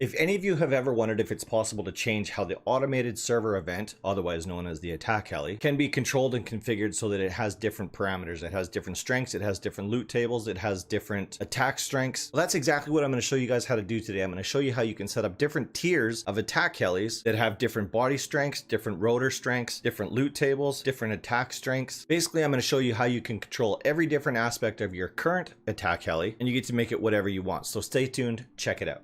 If any of you have ever wondered if it's possible to change how the automated server event, otherwise known as the attack heli, can be controlled and configured so that it has different parameters, it has different strengths, it has different loot tables, it has different attack strengths. Well, that's exactly what I'm going to show you guys how to do today. I'm going to show you how you can set up different tiers of attack helis that have different body strengths, different rotor strengths, different loot tables, different attack strengths. Basically, I'm going to show you how you can control every different aspect of your current attack heli, and you get to make it whatever you want. So stay tuned, check it out.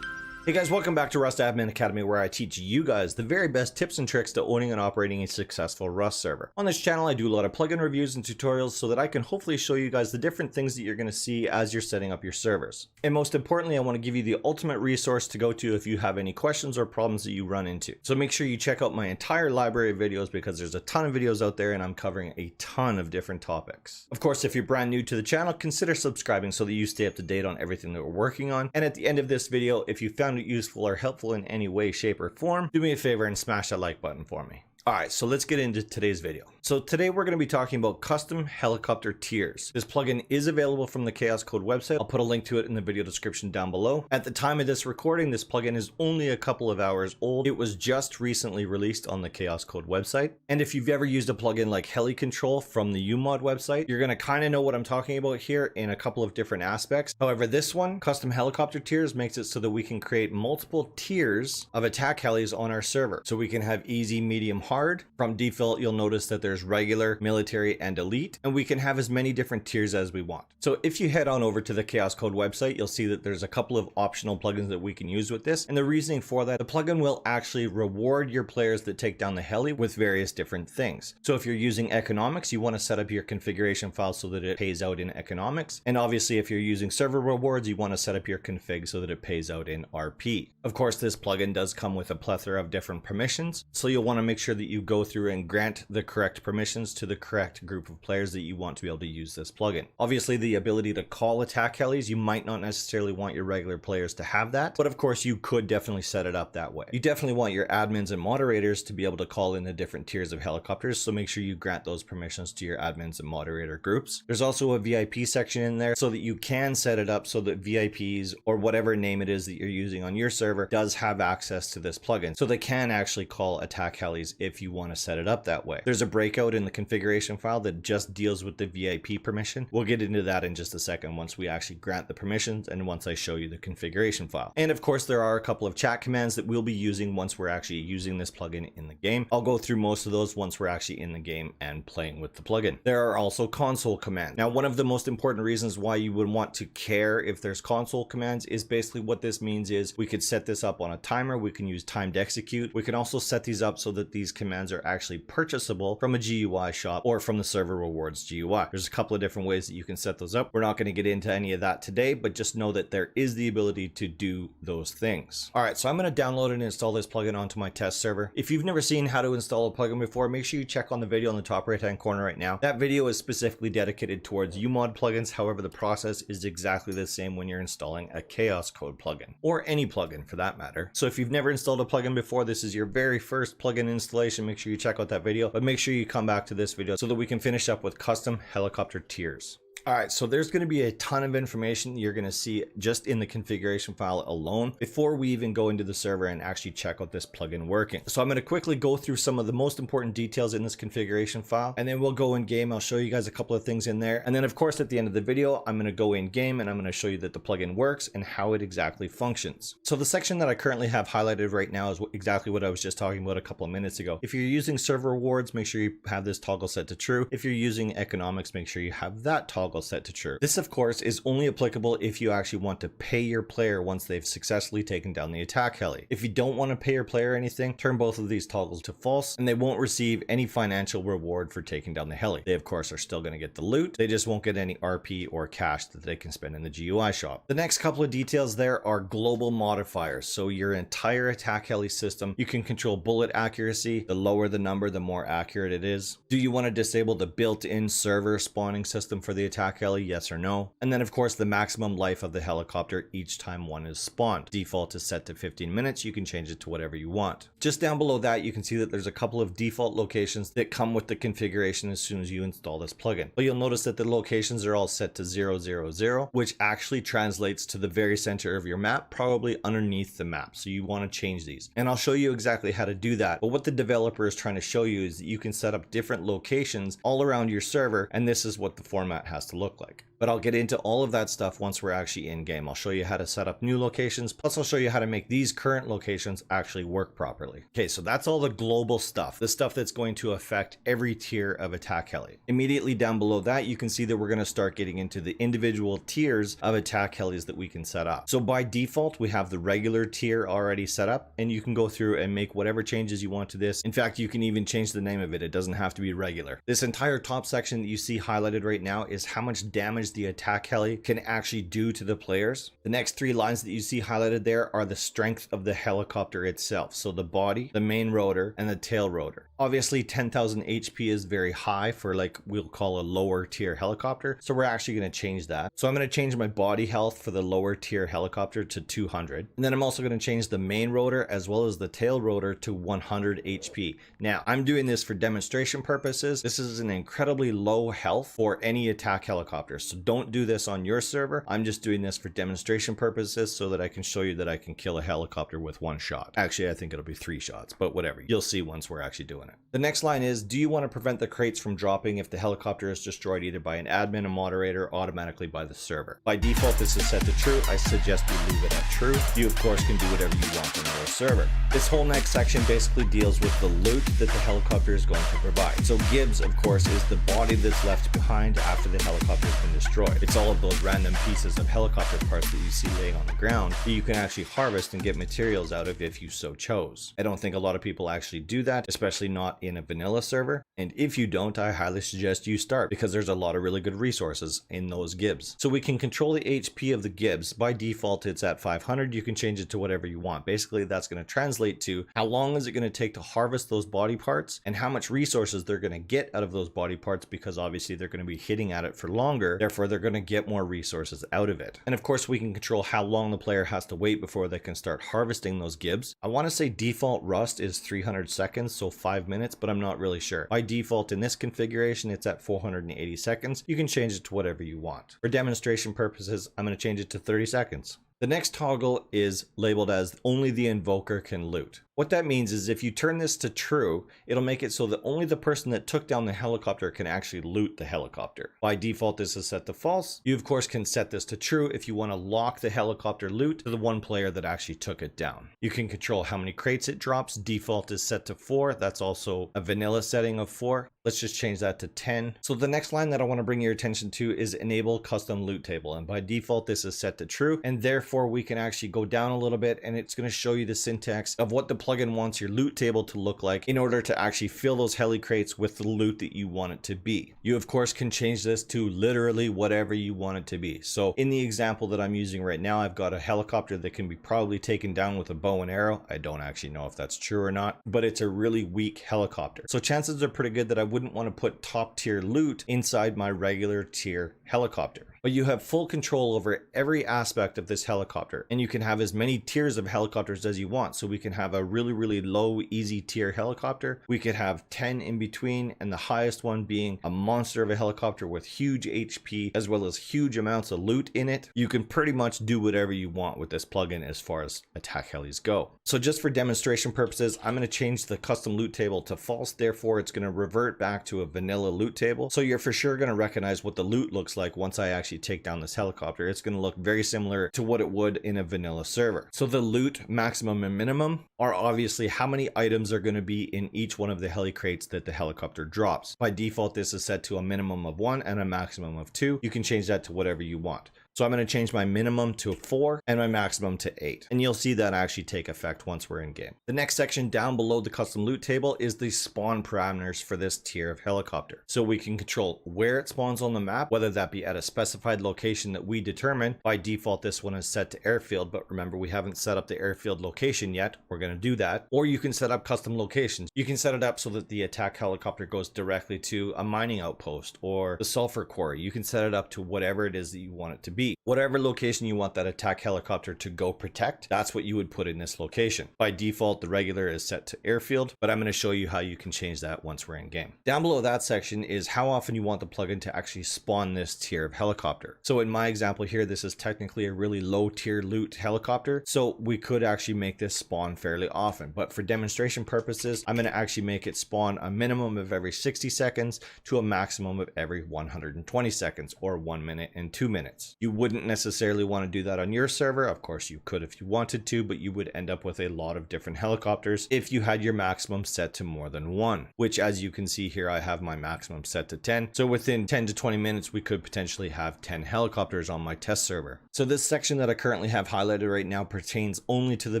Hey guys, welcome back to Rust Admin Academy, where I teach you guys the very best tips and tricks to owning and operating a successful Rust server. On this channel, I do a lot of plugin reviews and tutorials so that I can hopefully show you guys the different things that you're going to see as you're setting up your servers. And most importantly, I want to give you the ultimate resource to go to if you have any questions or problems that you run into. So make sure you check out my entire library of videos because there's a ton of videos out there and I'm covering a ton of different topics. Of course, if you're brand new to the channel, consider subscribing so that you stay up to date on everything that we're working on. And at the end of this video, if you found it useful or helpful in any way, shape, or form, do me a favor and smash that like button for me. All right, so let's get into today's video. So today we're going to be talking about CustomHelicopterTiers. This plugin is available from the Chaos Code website. I'll put a link to it in the video description down below. At the time of this recording, this plugin is only a couple of hours old. It was just recently released on the Chaos Code website. And if you've ever used a plugin like Heli Control from the UMod website, you're going to kind of know what I'm talking about here in a couple of different aspects. However, this one, CustomHelicopterTiers, makes it so that we can create multiple tiers of attack helis on our server. So we can have easy, medium, hard. From default, you'll notice that there's regular, military, and elite, and we can have as many different tiers as we want. So if you head on over to the Chaos Code website, you'll see that there's a couple of optional plugins that we can use with this. And the reasoning for that, the plugin will actually reward your players that take down the heli with various different things. So if you're using economics, you want to set up your configuration file so that it pays out in economics. And obviously, if you're using server rewards, you want to set up your config so that it pays out in RP. Of course, this plugin does come with a plethora of different permissions. So you'll want to make sure that you go through and grant the correct permissions to the correct group of players that you want to be able to use this plugin. Obviously, the ability to call attack helis, you might not necessarily want your regular players to have that, but of course you could definitely set it up that way. You definitely want your admins and moderators to be able to call in the different tiers of helicopters, so make sure you grant those permissions to your admins and moderator groups. There's also a VIP section in there so that you can set it up so that VIPs, or whatever name it is that you're using on your server, does have access to this plugin, so they can actually call attack helis if you want to set it up that way. There's a breakout in the configuration file that just deals with the VIP permission. We'll get into that in just a second once we actually grant the permissions and once I show you the configuration file. And of course, there are a couple of chat commands that we'll be using once we're actually using this plugin in the game. I'll go through most of those once we're actually in the game and playing with the plugin. There are also console commands. Now, one of the most important reasons why you would want to care if there's console commands is basically what this means is we could set this up on a timer. We can use timed execute. We can also set these up so that these commands are actually purchasable from a GUI shop or from the server rewards GUI. There's a couple of different ways that you can set those up. We're not going to get into any of that today, but just know that there is the ability to do those things. All right, so I'm going to download and install this plugin onto my test server. If you've never seen how to install a plugin before, make sure you check on the video on the top right hand corner right now. That video is specifically dedicated towards UMod plugins. However, the process is exactly the same when you're installing a Chaos Code plugin or any plugin for that matter. So if you've never installed a plugin before, this is your very first plugin installation, make sure you check out that video, but make sure you come back to this video so that we can finish up with CustomHelicopterTiers. All right, so there's going to be a ton of information you're going to see just in the configuration file alone before we even go into the server and actually check out this plugin working. So I'm going to quickly go through some of the most important details in this configuration file, and then we'll go in game. I'll show you guys a couple of things in there. And then of course, at the end of the video, I'm going to go in game and I'm going to show you that the plugin works and how it exactly functions. So the section that I currently have highlighted right now is exactly what I was just talking about a couple of minutes ago. If you're using server rewards, make sure you have this toggle set to true. If you're using economics, make sure you have that toggle set to true. This of course is only applicable if you actually want to pay your player once they've successfully taken down the attack heli. If you don't want to pay your player anything, turn both of these toggles to false and they won't receive any financial reward for taking down the heli. They of course are still going to get the loot. They just won't get any RP or cash that they can spend in the GUI shop. The next couple of details there are global modifiers. So your entire attack heli system, you can control bullet accuracy. The lower the number, the more accurate it is. Do you want to disable the built-in server spawning system for the attack attack heli, yes or no. And then of course the maximum life of the helicopter each time one is spawned. Default is set to 15 minutes. You can change it to whatever you want. Just down below that, you can see that there's a couple of default locations that come with the configuration as soon as you install this plugin. But you'll notice that the locations are all set to 000, which actually translates to the very center of your map, probably underneath the map. So you want to change these. And I'll show you exactly how to do that. But what the developer is trying to show you is that you can set up different locations all around your server, and this is what the format has to look like. But I'll get into all of that stuff once we're actually in game. I'll show you how to set up new locations, plus I'll show you how to make these current locations actually work properly. Okay, so that's all the global stuff, the stuff that's going to affect every tier of attack heli. Immediately down below that, you can see that we're going to start getting into the individual tiers of attack helis that we can set up. So by default, we have the regular tier already set up, and you can go through and make whatever changes you want to this. In fact, you can even change the name of it. It doesn't have to be regular. This entire top section that you see highlighted right now is how much damage the attack heli can actually do to the players. The next three lines that you see highlighted there are the strength of the helicopter itself. So the body, the main rotor, and the tail rotor. Obviously 10,000 HP is very high for like we'll call a lower tier helicopter. So we're actually going to change that. So I'm going to change my body health for the lower tier helicopter to 200. And then I'm also going to change the main rotor as well as the tail rotor to 100 HP. Now I'm doing this for demonstration purposes. This is an incredibly low health for any attack helicopter. So don't do this on your server. I'm just doing this for demonstration purposes so that I can show you that I can kill a helicopter with one shot. Actually, I think it'll be 3 shots, but whatever. You'll see once we're actually doing it. The next line is, do you want to prevent the crates from dropping if the helicopter is destroyed either by an admin, a moderator, or automatically by the server? By default, this is set to true. I suggest you leave it at true. You, of course, can do whatever you want on your server. This whole next section basically deals with the loot that the helicopter is going to provide. So Gibbs, of course, is the body that's left behind after the helicopter has been destroyed. It's all of those random pieces of helicopter parts that you see laying on the ground that you can actually harvest and get materials out of if you so chose. I don't think a lot of people actually do that, especially not in a vanilla server. And if you don't, I highly suggest you start because there's a lot of really good resources in those Gibbs. So we can control the HP of the Gibbs. By default, it's at 500. You can change it to whatever you want. Basically, that's going to translate to how long is it going to take to harvest those body parts and how much resources they're going to get out of those body parts, because obviously they're going to be hitting at it for longer. Therefore, they're going to get more resources out of it. And of course, we can control how long the player has to wait before they can start harvesting those Gibbs. I want to say default rust is 300 seconds, so 5 minutes, but I'm not really sure. By default in this configuration, it's at 480 seconds. You can change it to whatever you want. For demonstration purposes, I'm going to change it to 30 seconds. The next toggle is labeled as only the invoker can loot. What that means is if you turn this to true, it'll make it so that only the person that took down the helicopter can actually loot the helicopter. By default, this is set to false. You, of course, can set this to true if you want to lock the helicopter loot to the one player that actually took it down. You can control how many crates it drops. Default is set to 4. That's also a vanilla setting of 4. Let's just change that to 10. So the next line that I want to bring your attention to is enable custom loot table. And by default, this is set to true. And therefore, we can actually go down a little bit and it's going to show you the syntax of what the plugin wants your loot table to look like in order to actually fill those heli crates with the loot that you want it to be. You, of course, can change this to literally whatever you want it to be. So in the example that I'm using right now, I've got a helicopter that can be probably taken down with a bow and arrow. I don't actually know if that's true or not, but it's a really weak helicopter. So chances are pretty good that I wouldn't want to put top tier loot inside my regular tier helicopter. But you have full control over every aspect of this helicopter, and you can have as many tiers of helicopters as you want. So we can have a really low, easy tier helicopter. We could have 10 in between, and the highest one being a monster of a helicopter with huge HP, as well as huge amounts of loot in it. You can pretty much do whatever you want with this plugin as far as attack helis go. So just for demonstration purposes, I'm going to change the custom loot table to false. Therefore, it's going to revert back to a vanilla loot table. So you're for sure going to recognize what the loot looks like once I actually take down this helicopter. It's going to look very similar to what it would in a vanilla server. So the loot maximum and minimum are obviously how many items are going to be in each one of the heli crates that the helicopter drops. By default, this is set to a minimum of 1 and a maximum of 2. You can change that to whatever you want. So I'm going to change my minimum to 4 and my maximum to 8. And you'll see that actually take effect once we're in game. The next section down below the custom loot table is the spawn parameters for this tier of helicopter. So we can control where it spawns on the map, whether that be at a specified location that we determine. By default, this one is set to airfield, but remember, we haven't set up the airfield location yet. We're going to do that. Or you can set up custom locations. You can set it up so that the attack helicopter goes directly to a mining outpost or the sulfur quarry. You can set it up to whatever it is that you want it to be. Whatever location you want that attack helicopter to go protect, that's what you would put in this location. By default, the regular is set to airfield, but I'm going to show you how you can change that once we're in game. Down below that section is how often you want the plugin to actually spawn this tier of helicopter. So in my example here, this is technically a really low tier loot helicopter, so we could actually make this spawn fairly often. But for demonstration purposes, I'm going to actually make it spawn a minimum of every 60 seconds to a maximum of every 120 seconds, or 1 minute and 2 minutes. You wouldn't necessarily want to do that on your server. Of course you could if you wanted to, but you would end up with a lot of different helicopters if you had your maximum set to more than 1, which, as you can see here, I have my maximum set to 10. So within 10 to 20 minutes, we could potentially have 10 helicopters on my test server. So this section that I currently have highlighted right now pertains only to the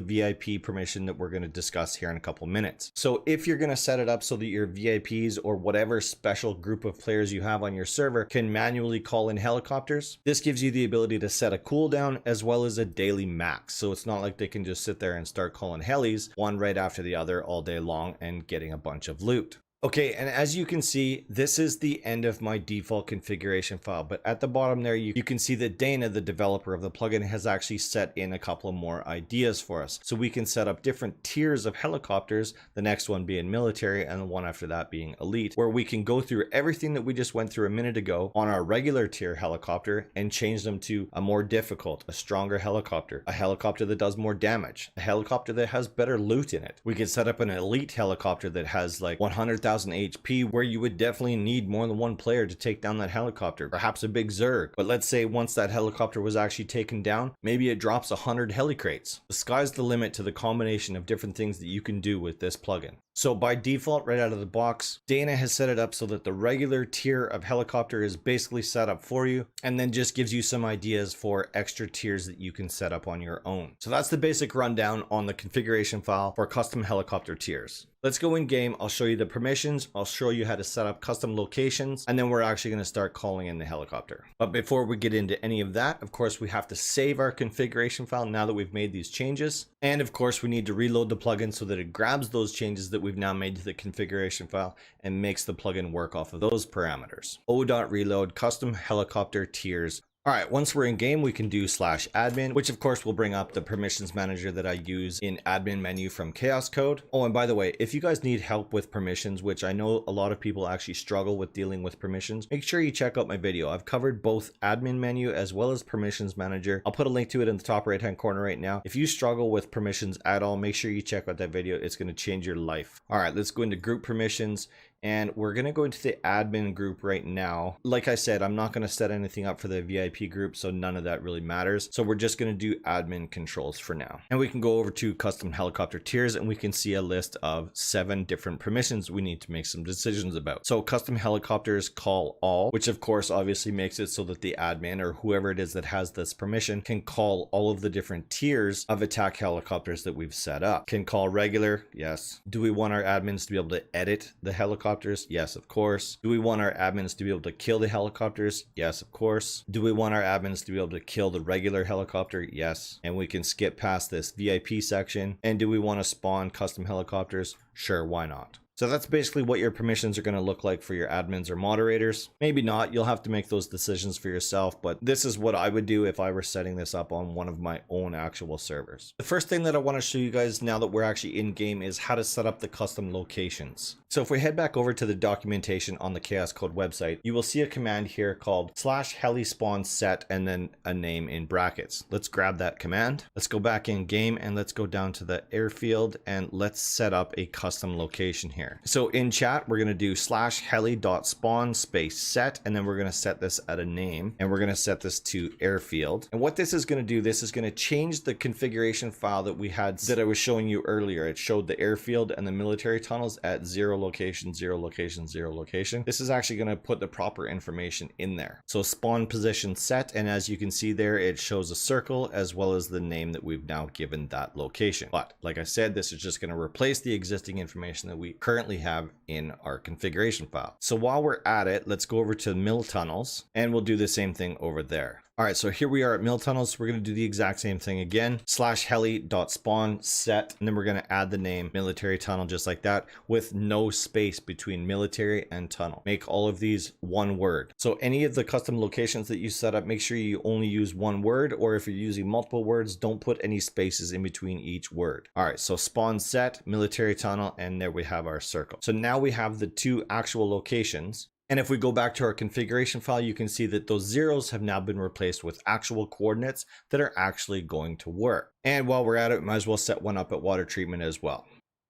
VIP permission that we're going to discuss here in a couple minutes. So if you're going to set it up so that your VIPs or whatever special group of players you have on your server can manually call in helicopters, this gives you the ability to set a cooldown as well as a daily max. So it's not like they can just sit there and start calling helis one right after the other all day long and getting a bunch of loot. Okay, and as you can see, this is the end of my default configuration file, but at the bottom there, you can see that Dana, the developer of the plugin, has actually set in a couple of more ideas for us. So we can set up different tiers of helicopters, the next one being military and the one after that being elite, where we can go through everything that we just went through a minute ago on our regular tier helicopter and change them to a more difficult, a stronger helicopter, a helicopter that does more damage, a helicopter that has better loot in it. We can set up an elite helicopter that has like 100,000 HP, where you would definitely need more than one player to take down that helicopter, perhaps a big Zerg. But let's say once that helicopter was actually taken down, maybe it drops 100 heli crates. The sky's the limit to the combination of different things that you can do with this plugin. So by default, right out of the box, Dana has set it up so that the regular tier of helicopter is basically set up for you, and then just gives you some ideas for extra tiers that you can set up on your own. So that's the basic rundown on the configuration file for custom helicopter tiers. Let's go in game. I'll show you the permissions. I'll show you how to set up custom locations, and then we're actually going to start calling in the helicopter. But before we get into any of that, of course, we have to save our configuration file now that we've made these changes. And of course, we need to reload the plugin so that it grabs those changes that we've now made to the configuration file and makes the plugin work off of those parameters. O.reload custom helicopter tiers. All right, once we're in game, we can do /admin, which of course will bring up the permissions manager that I use in admin menu from Chaos Code. Oh, and by the way, if you guys need help with permissions, which I know a lot of people actually struggle with dealing with permissions, make sure you check out my video. I've covered both admin menu as well as permissions manager. I'll put a link to it in the top right hand corner right now. If you struggle with permissions at all, make sure you check out that video. It's going to change your life. All right, let's go into group permissions. And we're going to go into the admin group right now. Like I said, I'm not going to set anything up for the VIP group, so none of that really matters. So we're just going to do admin controls for now. And we can go over to custom helicopter tiers and we can see a list of 7 different permissions we need to make some decisions about. So custom helicopters call all, which of course obviously makes it so that the admin or whoever it is that has this permission can call all of the different tiers of attack helicopters that we've set up. Can call regular? Yes. Do we want our admins to be able to edit the helicopter? Yes, of course. Do we want our admins to be able to kill the helicopters? Yes, of course. Do we want our admins to be able to kill the regular helicopter? Yes. And we can skip past this VIP section. And do we want to spawn custom helicopters? Sure, why not? So that's basically what your permissions are going to look like for your admins or moderators. Maybe not, you'll have to make those decisions for yourself, but this is what I would do if I were setting this up on one of my own actual servers. The first thing that I want to show you guys now that we're actually in game is how to set up the custom locations. So if we head back over to the documentation on the Chaos Code website, you will see a command here called /helispawnset and then a name in brackets. Let's grab that command. Let's go back in game and let's go down to the airfield and let's set up a custom location here. So in chat, we're going to do /heli.spawn set, and then we're going to set this at a name, and we're going to set this to airfield. And what this is going to do, this is going to change the configuration file that we had that I was showing you earlier. It showed the airfield and the military tunnels at 0 location, 0 location, 0 location. This is actually going to put the proper information in there. So spawn position set, and as you can see there, it shows a circle as well as the name that we've now given that location. But like I said, this is just going to replace the existing information that we currently have in our configuration file. So while we're at it, let's go over to mill tunnels and we'll do the same thing over there. All right, so here we are at mill tunnels. We're going to do the exact same thing again, /heli.spawn set, and then we're going to add the name military tunnel just like that with no space between military and tunnel. Make all of these one word. So any of the custom locations that you set up, make sure you only use one word, or if you're using multiple words, don't put any spaces in between each word. All right, so spawn set, military tunnel, and there we have our circle. So now we have the two actual locations. And if we go back to our configuration file, you can see that those zeros have now been replaced with actual coordinates that are actually going to work. And while we're at it, we might as well set one up at water treatment as well.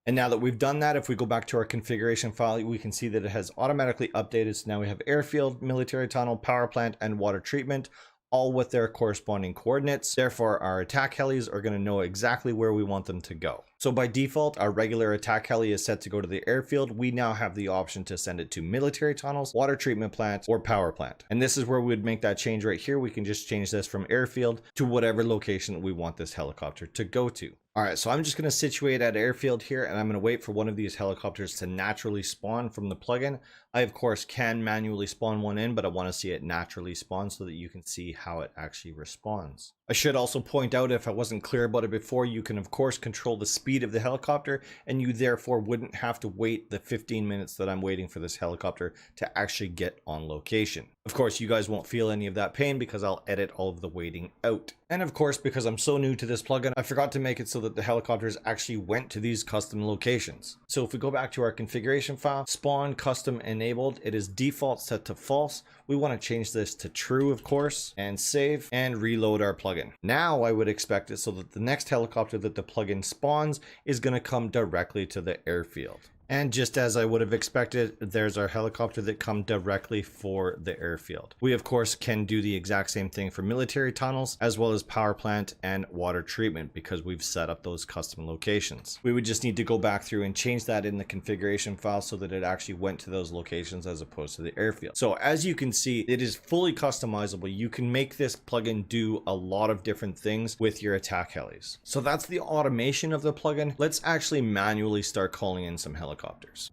And now that we've done that, if we go back to our configuration file, we can see that it has automatically updated. So now we have airfield, military tunnel, power plant, and water treatment, all with their corresponding coordinates. Therefore, our attack helis are going to know exactly where we want them to go. So by default, our regular attack heli is set to go to the airfield. We now have the option to send it to military tunnels, water treatment plant, or power plant. And this is where we would make that change right here. We can just change this from airfield to whatever location we want this helicopter to go to. All right, so I'm just going to situate at airfield here, and I'm going to wait for one of these helicopters to naturally spawn from the plugin. I, of course, can manually spawn one in, but I want to see it naturally spawn so that you can see how it actually responds. I should also point out, if I wasn't clear about it before, you can, of course, control the speed of the helicopter, and you therefore wouldn't have to wait the 15 minutes that I'm waiting for this helicopter to actually get on location. Of course, you guys won't feel any of that pain because I'll edit all of the waiting out. And of course, because I'm so new to this plugin, I forgot to make it so that the helicopters actually went to these custom locations. So if we go back to our configuration file, spawn custom enabled, it is default set to false. We want to change this to true, of course, and save and reload our plugin. Now I would expect it so that the next helicopter that the plugin spawns is going to come directly to the airfield. And just as I would have expected, there's our helicopter that come directly for the airfield. We of course can do the exact same thing for military tunnels as well as power plant and water treatment because we've set up those custom locations. We would just need to go back through and change that in the configuration file so that it actually went to those locations as opposed to the airfield. So as you can see, it is fully customizable. You can make this plugin do a lot of different things with your attack helis. So that's the automation of the plugin. Let's actually manually start calling in some helicopters.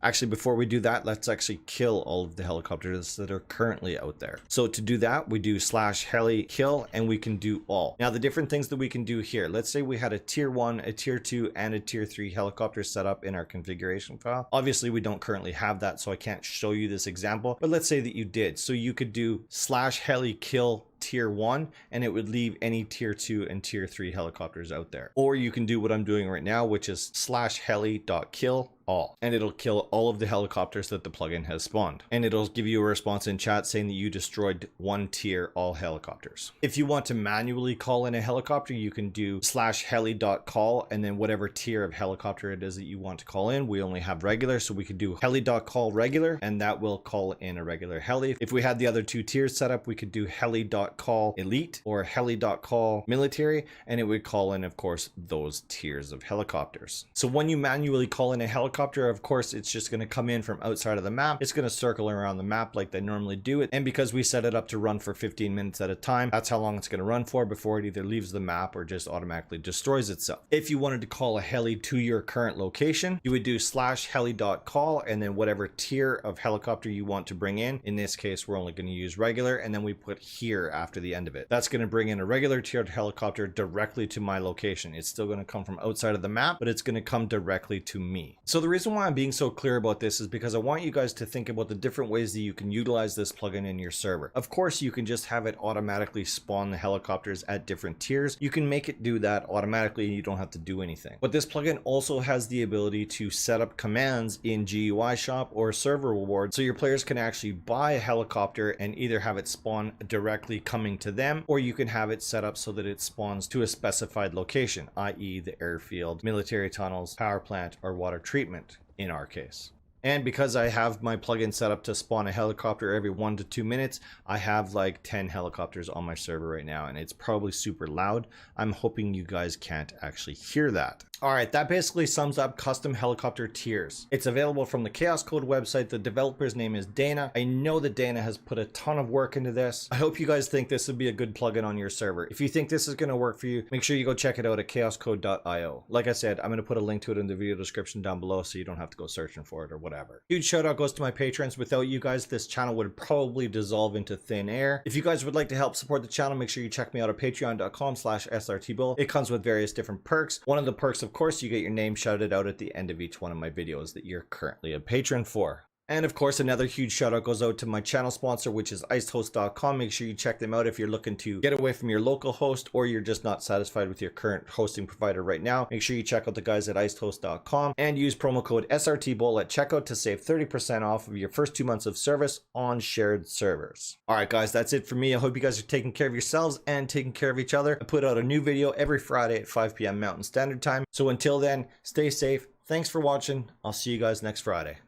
Actually, before we do that, let's actually kill all of the helicopters that are currently out there. So to do that, we do /heli kill and we can do all. Now the different things that we can do here, let's say we had a tier 1, a tier 2, and a tier 3 helicopter set up in our configuration file. Obviously, we don't currently have that, so I can't show you this example, but let's say that you did. So you could do /heli kill tier 1 and it would leave any tier 2 and tier 3 helicopters out there. Or you can do what I'm doing right now, which is /heli.kill all, and it'll kill all of the helicopters that the plugin has spawned, and it'll give you a response in chat saying that you destroyed one tier all helicopters. If you want to manually call in a helicopter, you can do /heli.call and then whatever tier of helicopter it is that you want to call in. We only have regular, so we could do heli.call regular and that will call in a regular heli. If we had the other two tiers set up, we could do heli.call elite or heli.call military, and it would call in, of course, those tiers of helicopters. So when you manually call in a helicopter, of course, it's just going to come in from outside of the map. It's going to circle around the map like they normally do it. And because we set it up to run for 15 minutes at a time, that's how long it's going to run for before it either leaves the map or just automatically destroys itself. If you wanted to call a heli to your current location, you would do /heli.call and then whatever tier of helicopter you want to bring in. In this case, we're only going to use regular, and then we put here after the end of it. That's going to bring in a regular tiered helicopter directly to my location. It's still going to come from outside of the map, but it's going to come directly to me. So the reason why I'm being so clear about this is because I want you guys to think about the different ways that you can utilize this plugin in your server. Of course, you can just have it automatically spawn the helicopters at different tiers. You can make it do that automatically and you don't have to do anything. But this plugin also has the ability to set up commands in GUI shop or server reward, so your players can actually buy a helicopter and either have it spawn directly coming to them, or you can have it set up so that it spawns to a specified location, i.e. the airfield, military tunnels, power plant, or water treatment in our case. And because I have my plugin set up to spawn a helicopter every 1 to 2 minutes, I have like 10 helicopters on my server right now, and it's probably super loud. I'm hoping you guys can't actually hear that. All right, that basically sums up Custom Helicopter Tiers. It's available from the Chaos Code website. The developer's name is Dana. I know that Dana has put a ton of work into this. I hope you guys think this would be a good plugin on your server. If you think this is going to work for you, make sure you go check it out at chaoscode.io. Like I said, I'm going to put a link to it in the video description down below so you don't have to go searching for it or whatever. Huge shout out goes to my patrons. Without you guys, this channel would probably dissolve into thin air. If you guys would like to help support the channel, make sure you check me out at patreon.com/srtbull. It comes with various different perks. One of the perks, of course, you get your name shouted out at the end of each one of my videos that you're currently a patron for. And of course, another huge shout out goes out to my channel sponsor, which is icedhost.com. Make sure you check them out if you're looking to get away from your local host or you're just not satisfied with your current hosting provider right now. Make sure you check out the guys at icedhost.com and use promo code srtbull at checkout to save 30% off of your first 2 months of service on shared servers. All right, guys, that's it for me. I hope you guys are taking care of yourselves and taking care of each other. I put out a new video every Friday at 5 p.m. Mountain Standard Time. So until then, stay safe. Thanks for watching. I'll see you guys next Friday.